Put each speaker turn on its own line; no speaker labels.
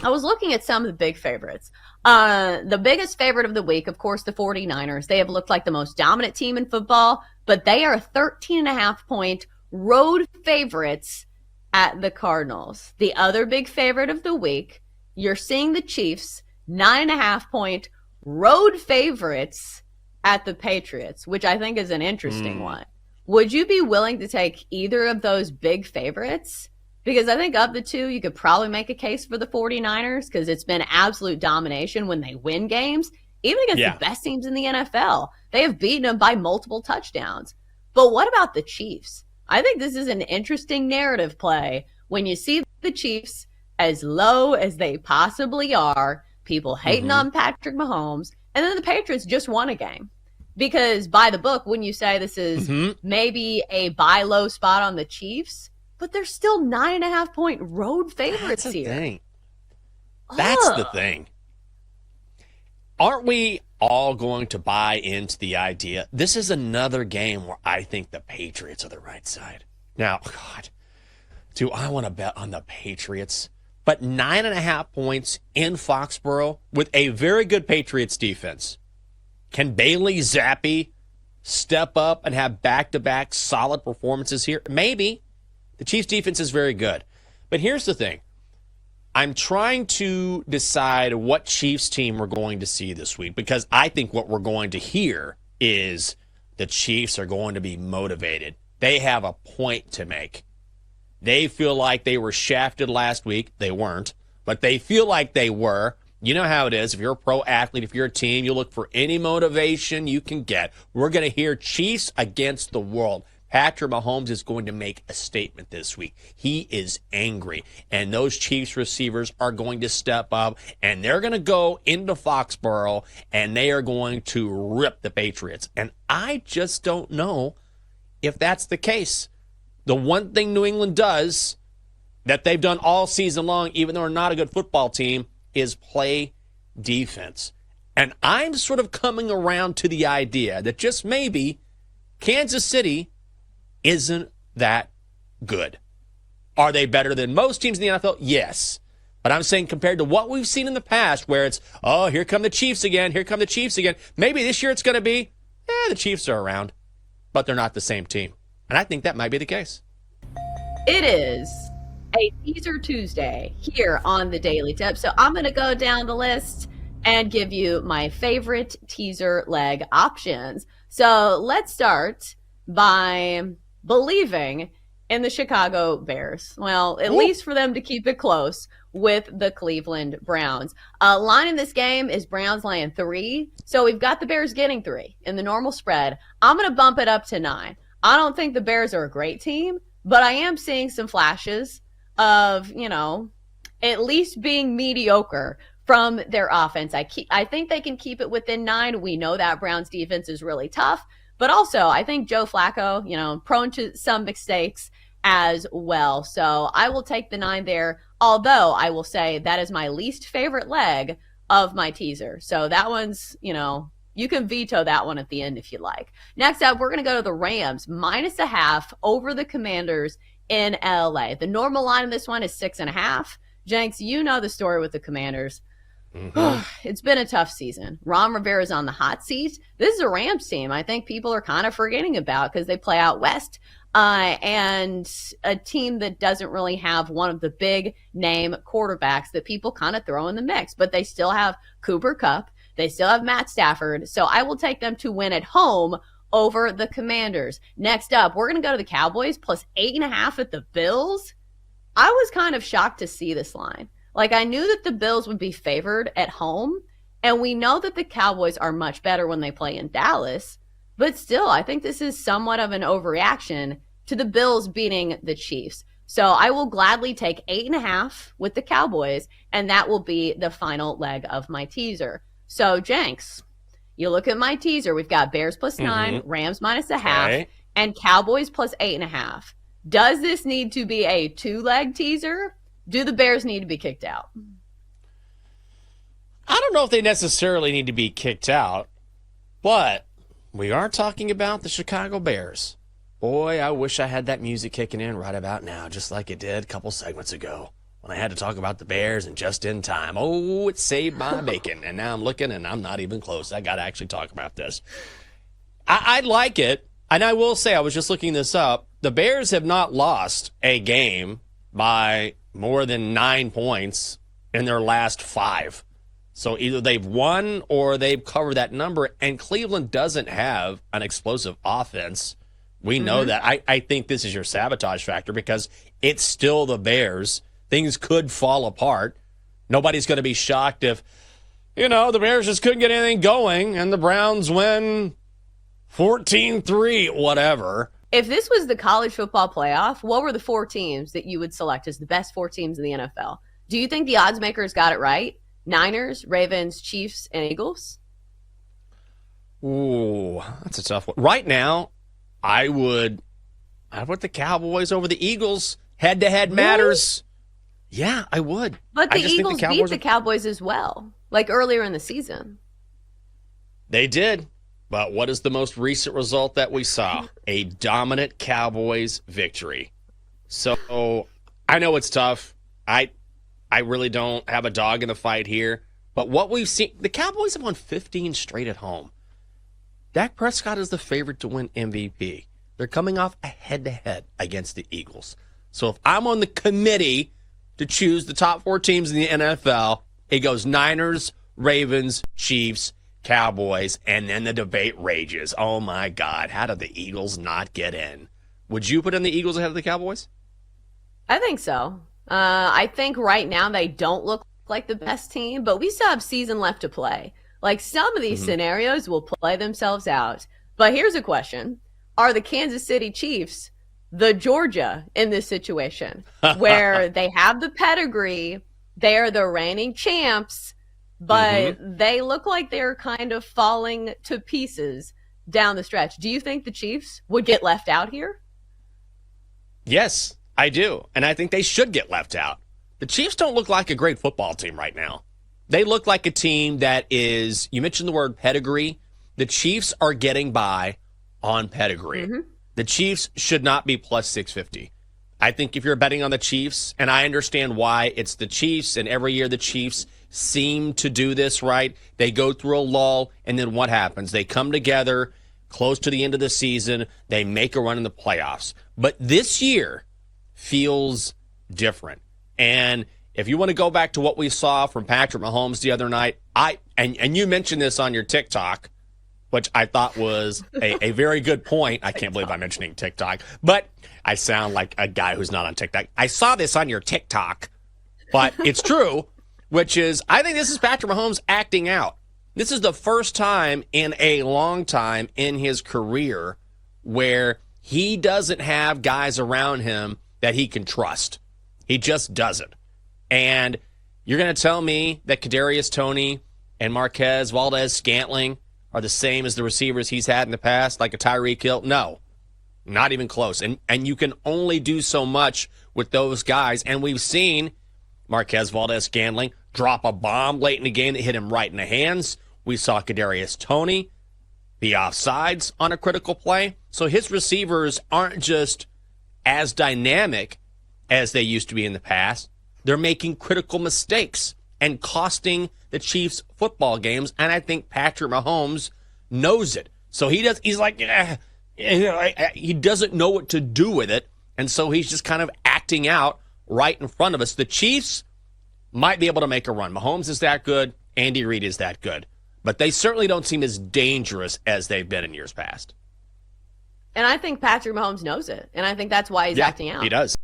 I was looking at some of the big favorites. The biggest favorite of the week, of course, the 49ers. They have looked like the most dominant team in football, but they are 13.5-point road favorites at the Cardinals. The other big favorite of the week, you're seeing the Chiefs, 9.5-point road favorites at the Patriots, which I think is an interesting one. Would you be willing to take either of those big favorites? Because I think of the two, you could probably make a case for the 49ers because it's been absolute domination when they win games, even against the best teams in the NFL. They have beaten them by multiple touchdowns. But what about the Chiefs? I think this is an interesting narrative play when you see the Chiefs as low as they possibly are, people hating on Patrick Mahomes, and then the Patriots just won a game. Because by the book, when you say this is maybe a buy low spot on the Chiefs, but they're still 9.5-point road favorites here.
That's the thing. Aren't we all going to buy into the idea? This is another game where I think the Patriots are the right side. Now, God, do I want to bet on the Patriots? But 9.5 points in Foxborough with a very good Patriots defense. Can Bailey Zappi step up and have back-to-back solid performances here? Maybe. The Chiefs' defense is very good. But here's the thing. I'm trying to decide what Chiefs team we're going to see this week because I think what we're going to hear is the Chiefs are going to be motivated. They have a point to make. They feel like they were shafted last week. They weren't, but they feel like they were. You know how it is. If you're a pro athlete, if you're a team, you look for any motivation you can get. We're going to hear Chiefs against the world. Patrick Mahomes is going to make a statement this week. He is angry, and those Chiefs receivers are going to step up, and they're going to go into Foxborough, and they are going to rip the Patriots. And I just don't know if that's the case. The one thing New England does that they've done all season long, even though they're not a good football team, is play defense. And I'm sort of coming around to the idea that just maybe Kansas City isn't that good. Are they better than most teams in the NFL? Yes. But I'm saying compared to what we've seen in the past where it's, oh, here come the Chiefs again, here come the Chiefs again. Maybe this year it's going to be, the Chiefs are around, but they're not the same team. And I think that might be the case.
It is a Teaser Tuesday here on the Daily Tip. So I'm going to go down the list and give you my favorite teaser leg options. So let's start by believing in the Chicago Bears. Well, at least for them to keep it close with the Cleveland Browns. Line in this game is Browns laying 3. So we've got the Bears getting 3 in the normal spread. I'm going to bump it up to 9. I don't think the Bears are a great team, but I am seeing some flashes of, at least being mediocre from their offense. I think they can keep it within 9. We know that Browns defense is really tough. But also, I think Joe Flacco, prone to some mistakes as well. So I will take the 9 there, although I will say that is my least favorite leg of my teaser. So that one's, you can veto that one at the end if you like. Next up, we're going to go to the Rams, -0.5 over the Commanders in LA. The normal line of this one is 6.5. Jenks, you know the story with the Commanders. It's been a tough season. Ron Rivera's on the hot seat. This is a Rams team I think people are kind of forgetting about because they play out west. And a team that doesn't really have one of the big name quarterbacks that people kind of throw in the mix. But they still have Cooper Kupp. They still have Matt Stafford. So I will take them to win at home over the Commanders. Next up, we're going to go to the Cowboys +8.5 at the Bills. I was kind of shocked to see this line. Like, I knew that the Bills would be favored at home, and we know that the Cowboys are much better when they play in Dallas, but still, I think this is somewhat of an overreaction to the Bills beating the Chiefs. So I will gladly take 8.5 with the Cowboys, and that will be the final leg of my teaser. So, Jenks, you look at my teaser. We've got Bears +9, Rams -0.5, and Cowboys +8.5. Does this need to be a 2-leg teaser? Do the Bears need to be kicked out?
I don't know if they necessarily need to be kicked out, but we are talking about the Chicago Bears. Boy, I wish I had that music kicking in right about now, just like it did a couple segments ago. when I had to talk about the Bears and just in time. Oh, it saved my bacon. And now I'm looking, and I'm not even close. I got to actually talk about this. I like it. And I will say, I was just looking this up. The Bears have not lost a game by more than 9 points in their last 5. So either they've won or they've covered that number. And Cleveland doesn't have an explosive offense. We know that. I think this is your sabotage factor because it's still the Bears. Things could fall apart. Nobody's going to be shocked if, the Bears just couldn't get anything going and the Browns win 14-3, whatever.
If this was the college football playoff, what were the 4 teams that you would select as the best 4 teams in the NFL? Do you think the odds makers got it right? Niners, Ravens, Chiefs, and Eagles?
Ooh, that's a tough one. Right now, I would put the Cowboys over the Eagles. Head-to-head matters. Yeah, I would.
But the Eagles beat the Cowboys as well, like earlier in the season.
They did. But what is the most recent result that we saw? A dominant Cowboys victory. So I know it's tough. I really don't have a dog in the fight here. But what we've seen, the Cowboys have won 15 straight at home. Dak Prescott is the favorite to win MVP. They're coming off a head-to-head against the Eagles. So if I'm on the committee to choose the top 4 teams in the NFL, it goes Niners, Ravens, Chiefs, Cowboys, and then the debate rages. Oh, my God. How did the Eagles not get in? Would you put in the Eagles ahead of the Cowboys?
I think so. I think right now they don't look like the best team, but we still have season left to play. Like some of these scenarios will play themselves out. But here's a question. Are the Kansas City Chiefs the Georgia in this situation where they have the pedigree, they're the reigning champs, but they look like they're kind of falling to pieces down the stretch? Do you think the Chiefs would get left out here?
Yes, I do. And I think they should get left out. The Chiefs don't look like a great football team right now. They look like a team that is, you mentioned the word pedigree. The Chiefs are getting by on pedigree. The Chiefs should not be plus 650. I think if you're betting on the Chiefs, and I understand why it's the Chiefs, and every year the Chiefs seem to do this right. They go through a lull, and then what happens? They come together close to the end of the season. They make a run in the playoffs. But this year feels different. And if you want to go back to what we saw from Patrick Mahomes the other night, and you mentioned this on your TikTok, which I thought was a very good point. I can't believe I'm mentioning TikTok, but I sound like a guy who's not on TikTok. I saw this on your TikTok, but it's true, which is I think this is Patrick Mahomes acting out. This is the first time in a long time in his career where he doesn't have guys around him that he can trust. He just doesn't. And you're going to tell me that Kadarius Toney and Marquez Valdez-Scantling are the same as the receivers he's had in the past, like a Tyreek Hill? No, not even close. And you can only do so much with those guys. And we've seen Marquez Valdez-Scantling drop a bomb late in the game that hit him right in the hands. We saw Kadarius Toney be offsides on a critical play. So his receivers aren't just as dynamic as they used to be in the past. They're making critical mistakes and costing the Chiefs football games, and I think Patrick Mahomes knows it. So he's like, he doesn't know what to do with it, and so he's just kind of acting out right in front of us. The Chiefs might be able to make a run. Mahomes is that good. Andy Reid is that good. But they certainly don't seem as dangerous as they've been in years past.
And I think Patrick Mahomes knows it, and I think that's why he's acting out.
He does.